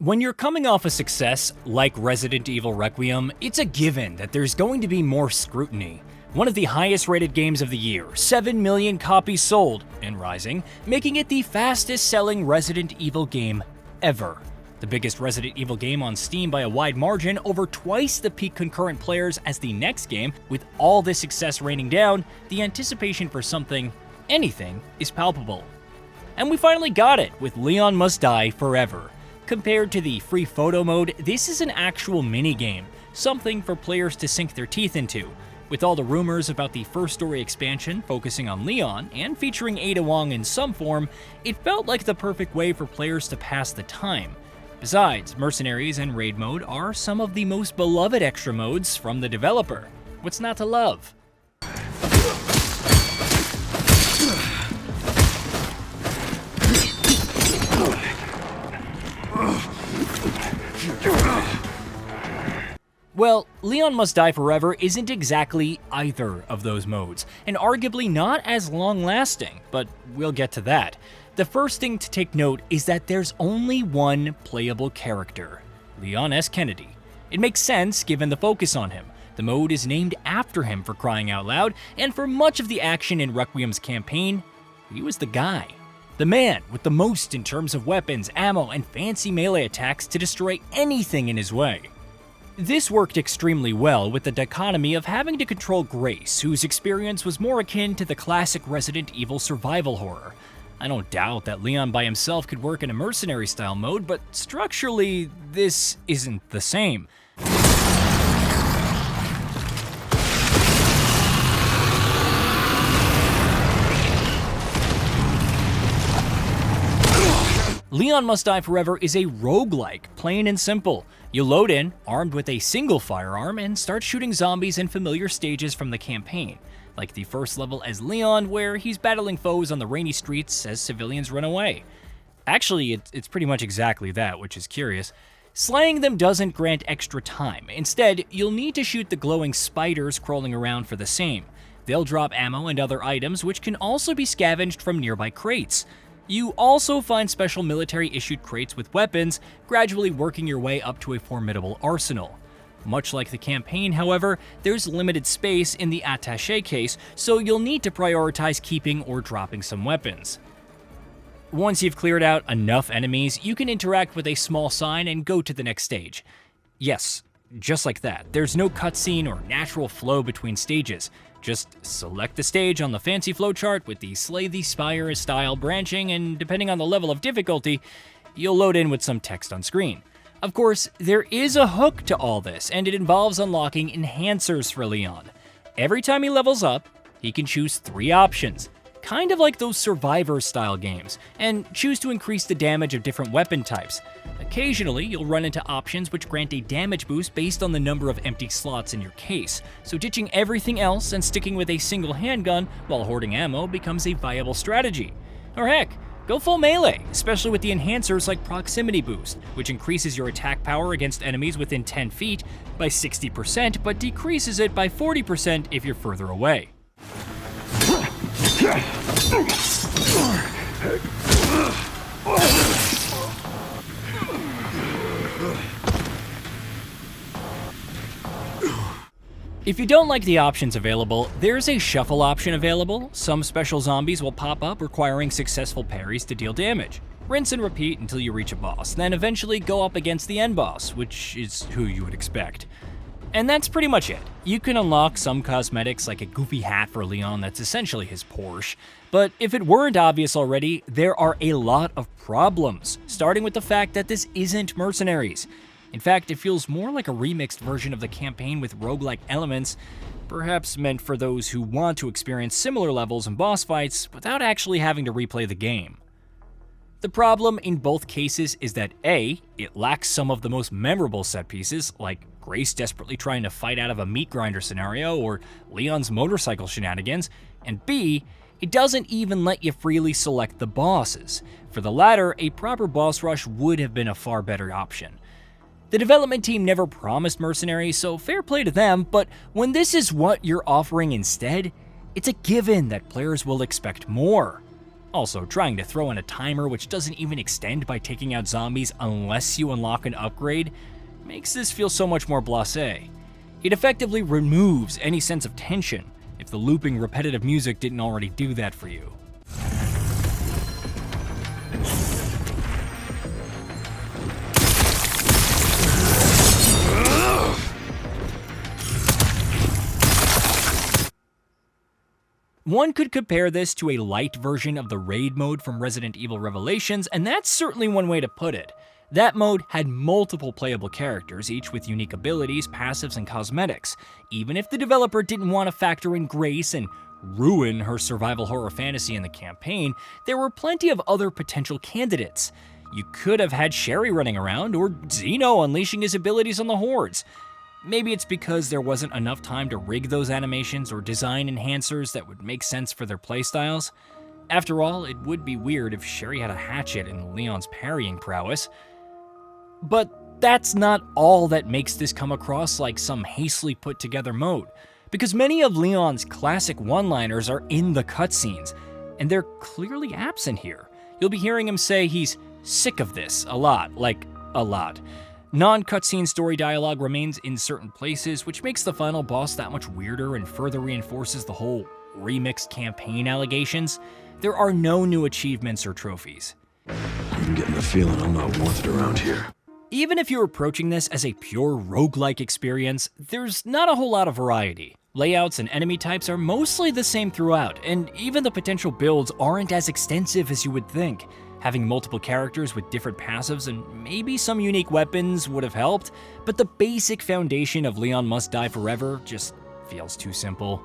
When you're coming off a success like Resident Evil Requiem, it's a given that there's going to be more scrutiny. One of the highest rated games of the year, 7 million copies sold, and rising, making it the fastest selling Resident Evil game ever. The biggest Resident Evil game on Steam by a wide margin, over twice the peak concurrent players as the next game. With all this success raining down, the anticipation for anything, is palpable. And we finally got it with Leon Must Die Forever. Compared to the free photo mode, this is an actual minigame, something for players to sink their teeth into. With all the rumors about the first story expansion focusing on Leon and featuring Ada Wong in some form, it felt like the perfect way for players to pass the time. Besides, Mercenaries and Raid mode are some of the most beloved extra modes from the developer. What's not to love? Well, Leon Must Die Forever isn't exactly either of those modes, and arguably not as long-lasting, but we'll get to that. The first thing to take note is that there's only one playable character, Leon S. Kennedy. It makes sense given the focus on him. The mode is named after him, for crying out loud, and for much of the action in Requiem's campaign, he was the guy. The man with the most in terms of weapons, ammo, and fancy melee attacks to destroy anything in his way. This worked extremely well with the dichotomy of having to control Grace, whose experience was more akin to the classic Resident Evil survival horror. I don't doubt that Leon by himself could work in a mercenary-style mode, but structurally, this isn't the same. Leon Must Die Forever is a roguelike, plain and simple. You load in, armed with a single firearm, and start shooting zombies in familiar stages from the campaign, like the first level as Leon, where he's battling foes on the rainy streets as civilians run away. Actually, it's pretty much exactly that, which is curious. Slaying them doesn't grant extra time. Instead, you'll need to shoot the glowing spiders crawling around for the same. They'll drop ammo and other items, which can also be scavenged from nearby crates. You also find special military-issued crates with weapons, gradually working your way up to a formidable arsenal. Much like the campaign, however, there's limited space in the attaché case, so you'll need to prioritize keeping or dropping some weapons. Once you've cleared out enough enemies, you can interact with a small sign and go to the next stage. Yes, just like that. There's no cutscene or natural flow between stages. Just select the stage on the fancy flowchart with the Slay the Spire style branching, and depending on the level of difficulty, you'll load in with some text on screen. Of course, there is a hook to all this, and it involves unlocking enhancers for Leon. Every time he levels up, he can choose 3 options, kind of like those Survivor-style games, and choose to increase the damage of different weapon types. Occasionally, you'll run into options which grant a damage boost based on the number of empty slots in your case, so ditching everything else and sticking with a single handgun while hoarding ammo becomes a viable strategy. Or heck, go full melee, especially with the enhancers like Proximity Boost, which increases your attack power against enemies within 10 feet by 60%, but decreases it by 40% if you're further away. If you don't like the options available, there's a shuffle option available. Some special zombies will pop up requiring successful parries to deal damage. Rinse and repeat until you reach a boss, then eventually go up against the end boss, which is who you would expect. And that's pretty much it. You can unlock some cosmetics like a goofy hat for Leon that's essentially his Porsche, but if it weren't obvious already, there are a lot of problems, starting with the fact that this isn't Mercenaries. In fact, it feels more like a remixed version of the campaign with roguelike elements, perhaps meant for those who want to experience similar levels and boss fights without actually having to replay the game. The problem in both cases is that A, it lacks some of the most memorable set pieces, like Grace desperately trying to fight out of a meat grinder scenario or Leon's motorcycle shenanigans, and B, it doesn't even let you freely select the bosses. For the latter, a proper boss rush would have been a far better option. The development team never promised Mercenaries, so fair play to them, but when this is what you're offering instead, it's a given that players will expect more. Also, trying to throw in a timer which doesn't even extend by taking out zombies unless you unlock an upgrade makes this feel so much more blasé. It effectively removes any sense of tension if the looping repetitive music didn't already do that for you. One could compare this to a light version of the raid mode from Resident Evil Revelations, and that's certainly one way to put it. That mode had multiple playable characters, each with unique abilities, passives, and cosmetics. Even if the developer didn't want to factor in Grace and ruin her survival horror fantasy in the campaign, there were plenty of other potential candidates. You could have had Sherry running around, or Zeno unleashing his abilities on the hordes. Maybe it's because there wasn't enough time to rig those animations or design enhancers that would make sense for their playstyles. After all, it would be weird if Sherry had a hatchet and Leon's parrying prowess. But that's not all that makes this come across like some hastily put together mode, because many of Leon's classic one-liners are in the cutscenes, and they're clearly absent here. You'll be hearing him say he's sick of this a lot, like a lot. Non-cutscene story dialogue remains in certain places, which makes the final boss that much weirder and further reinforces the whole remixed campaign allegations. There are no new achievements or trophies. I'm getting the feeling I'm not wanted around here. Even if you're approaching this as a pure roguelike experience, there's not a whole lot of variety. Layouts and enemy types are mostly the same throughout, and even the potential builds aren't as extensive as you would think. Having multiple characters with different passives and maybe some unique weapons would have helped, but the basic foundation of Leon Must Die Forever just feels too simple.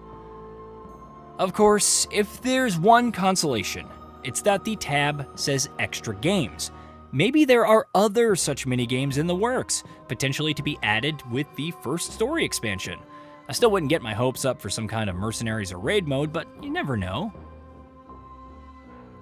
Of course, if there's one consolation, it's that the tab says Extra Games. Maybe there are other such minigames in the works, potentially to be added with the first story expansion. I still wouldn't get my hopes up for some kind of mercenaries or raid mode, but you never know.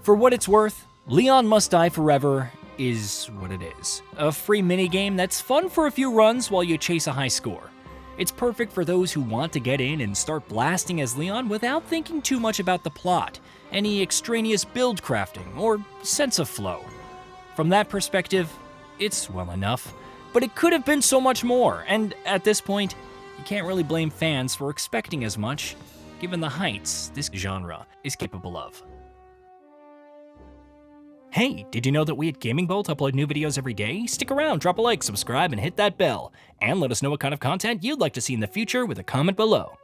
For what it's worth, Leon Must Die Forever is what it is. A free minigame that's fun for a few runs while you chase a high score. It's perfect for those who want to get in and start blasting as Leon without thinking too much about the plot, any extraneous build crafting, or sense of flow. From that perspective, it's well enough, but it could have been so much more, and at this point, you can't really blame fans for expecting as much, given the heights this genre is capable of. Hey, did you know that we at GamingBolt upload new videos every day? Stick around, drop a like, subscribe, and hit that bell. And let us know what kind of content you'd like to see in the future with a comment below.